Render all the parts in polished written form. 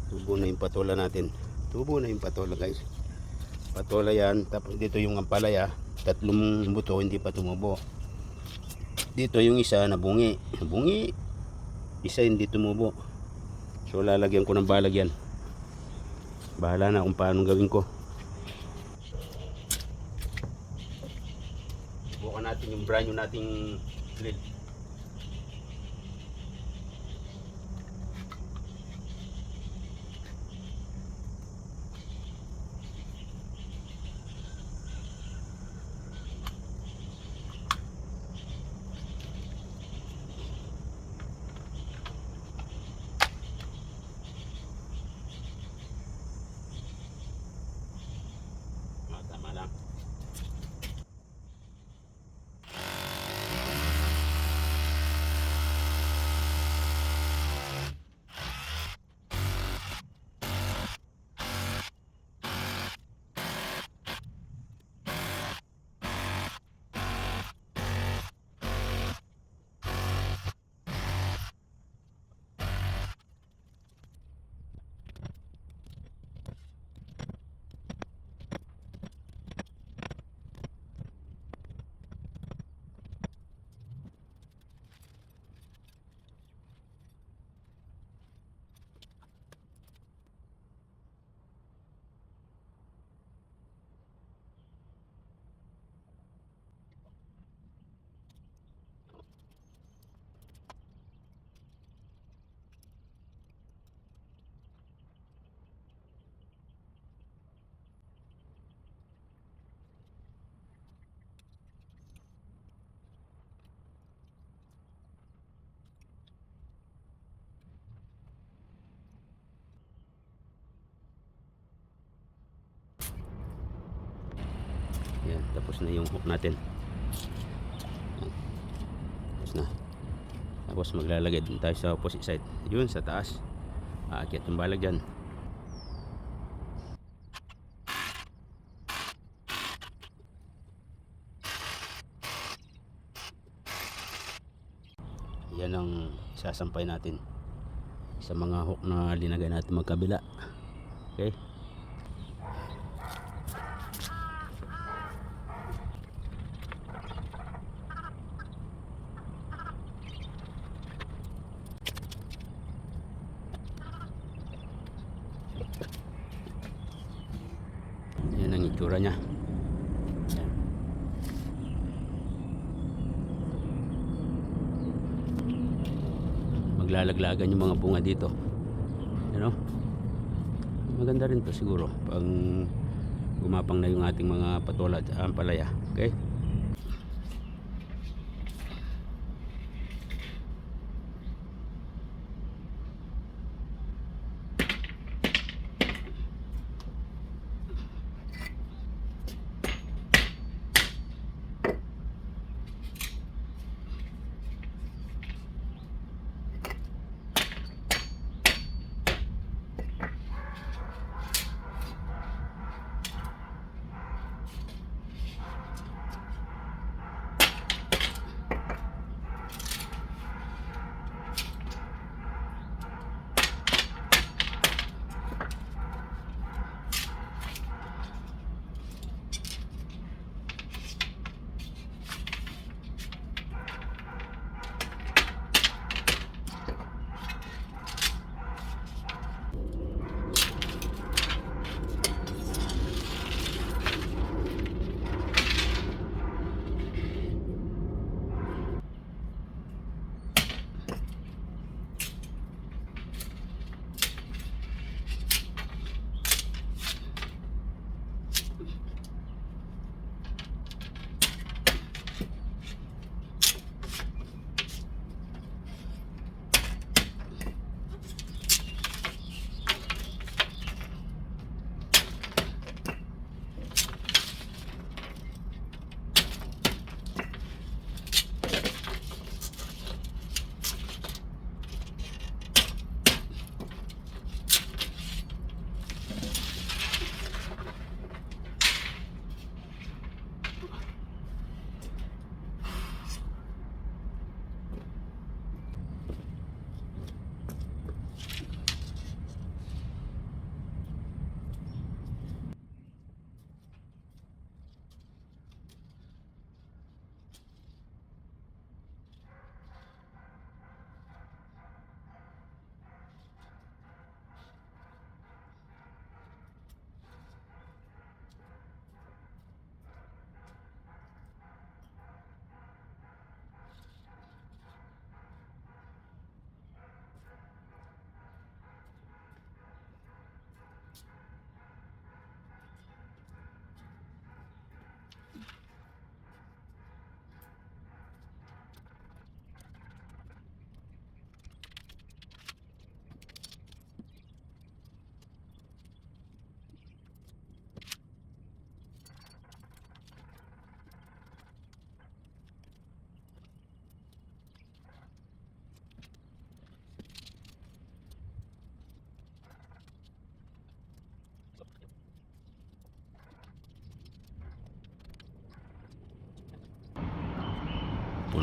Tubo na yung patola natin. Tubo na yung patola guys. Patola yan. Tapos dito yung ampalaya. Tatlong buto hindi pa tumubo. Dito yung isa nabungi. Nabungi. Isa hindi tumubo. So lalagyan ko ng balag yan. Bahala na kung paano gawin ko. Bukan natin yung brand new nating grill. Tama lang. Yan, tapos na yung hook natin. Tapos na. Tapos maglalagay din tayo sa opposite side. Yun sa taas. Aakyat yung balag dyan. Yan ang sasampay natin sa mga hook na linagay natin magkabila. Okay. Yan ang itsura nya. Maglalaglagan yung mga bunga dito. Ano? Maganda rin to siguro pag gumapang na yung ating mga patola at ampalaya. Okay?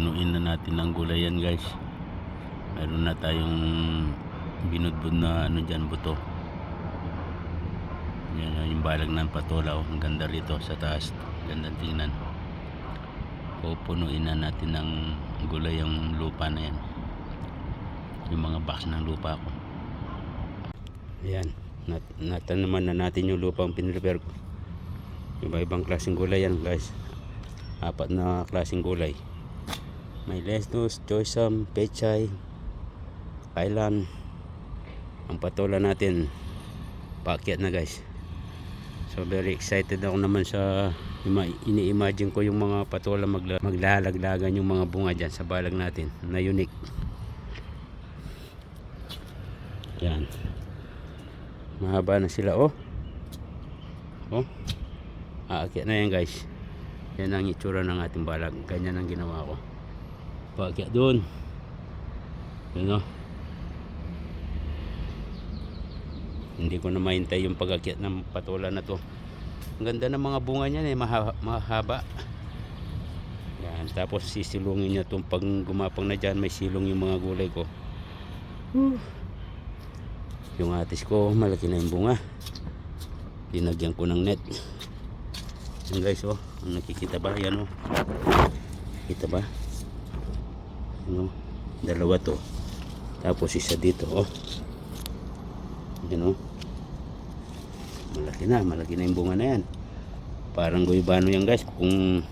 pupunuin na natin ng gulay yan guys. Meron na tayong binudbud na ano dyan, buto. Yan yung balag ng patola. Ang ganda rito sa taas, ganda tingnan. Pupunuin na natin ng gulay yung lupa na yan, yung mga box ng lupa ko. Ayan, natanaman na natin yung lupang pinrepair ko. Iba-ibang klaseng gulay yan guys. 4 na klaseng gulay. May lettuce, choysam, pechay, kailan. Ang patola natin paakyat na guys. So very excited ako naman sa ini-imagine ko yung mga patola maglalaglagan yung mga bunga dyan sa balag natin na unique. Yan, mahaba na sila. Oh, aakyat na yan guys. Yan ang itsura ng ating balag. Ganyan ang ginawa ko, paakyat doon. Yan, hindi ko na mahintay yung pag-akyat ng patola na to. Ang ganda ng mga bunga niyan, mahaba. Yan, tapos sisilungin niya itong pag gumapang na dyan, may silong yung mga gulay ko. Yung atis ko malaki na yung bunga, dinagyan ko ng net. Yan guys, nakikita ba? Yan, kita ba? Yan, dalawa to, tapos isa dito. Yan, malaki na yung bunga na yan. Parang guybano yan guys. Kung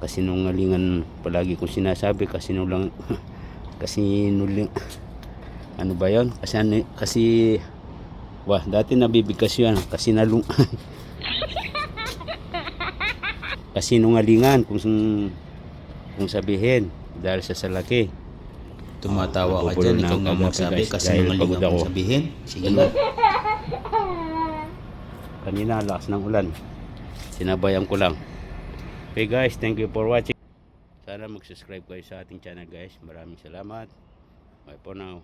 kasinungalingan palagi kong sinasabi, ano ba yun? Kasi dati nabibigkas yan. Kasinungalingan kung sabihin dahil sa salaki. Tumatawa ka dyan, ikaw nga magsabi kasi malinga mong sabihin. Sige na. Kanina lakas ng ulan, sinabayan ko lang. Okay guys, thank you for watching. Sana mag-subscribe kayo sa ating channel guys. Maraming salamat. Bye for now.